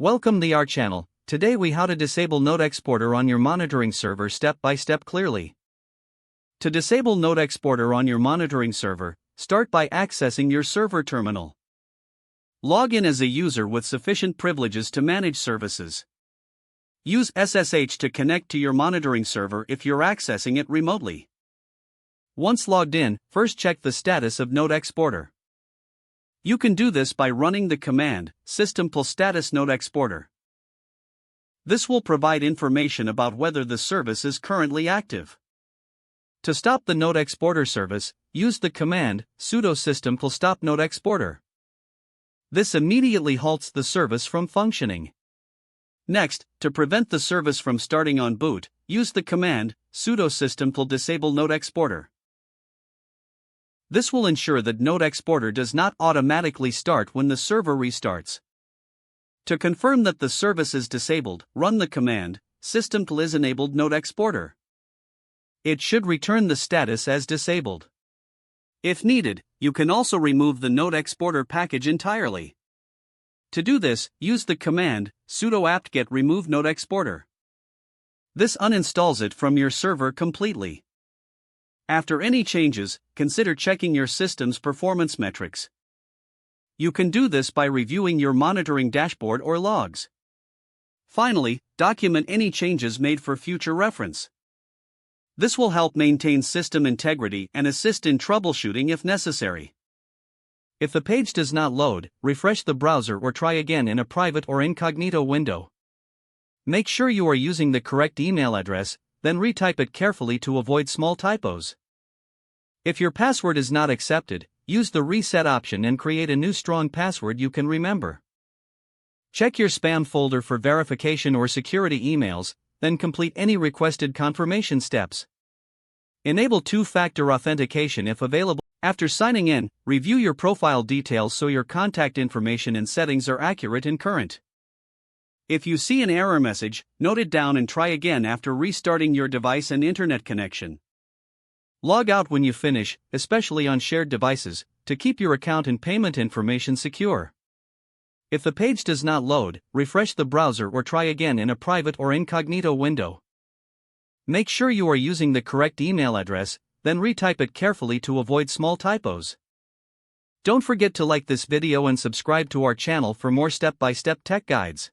Welcome to our channel. Today we how to disable Node Exporter on your monitoring server step by step clearly. To disable Node Exporter on your monitoring server, start by accessing your server terminal. Log in as a user with sufficient privileges to manage services. Use SSH to connect to your monitoring server if you're accessing it remotely. Once logged in, first check the status of Node Exporter. You can do this by running the command system+status node exporter. This will provide information about whether the service is currently active. To stop the node exporter service, use the command sudo system+stop node exporter. This immediately halts the service from functioning. Next, to prevent the service from starting on boot, use the command sudo system+disable node exporter. This will ensure that Node Exporter does not automatically start when the server restarts. To confirm that the service is disabled, run the command system+enabled node exporter. It should return the status as disabled. If needed, you can also remove the Node Exporter package entirely. To do this, use the command sudo apt-get remove node exporter. This uninstalls it from your server completely. After any changes, consider checking your system's performance metrics. You can do this by reviewing your monitoring dashboard or logs. Finally, document any changes made for future reference. This will help maintain system integrity and assist in troubleshooting if necessary. If the page does not load, refresh the browser or try again in a private or incognito window. Make sure you are using the correct email address, then retype it carefully to avoid small typos. If your password is not accepted, use the reset option and create a new strong password you can remember. Check your spam folder for verification or security emails, then complete any requested confirmation steps. Enable two-factor authentication if available. After signing in, review your profile details so your contact information and settings are accurate and current. If you see an error message, note it down and try again after restarting your device and internet connection. Log out when you finish, especially on shared devices, to keep your account and payment information secure. If the page does not load, refresh the browser or try again in a private or incognito window. Make sure you are using the correct email address, then retype it carefully to avoid small typos. Don't forget to like this video and subscribe to our channel for more step-by-step tech guides.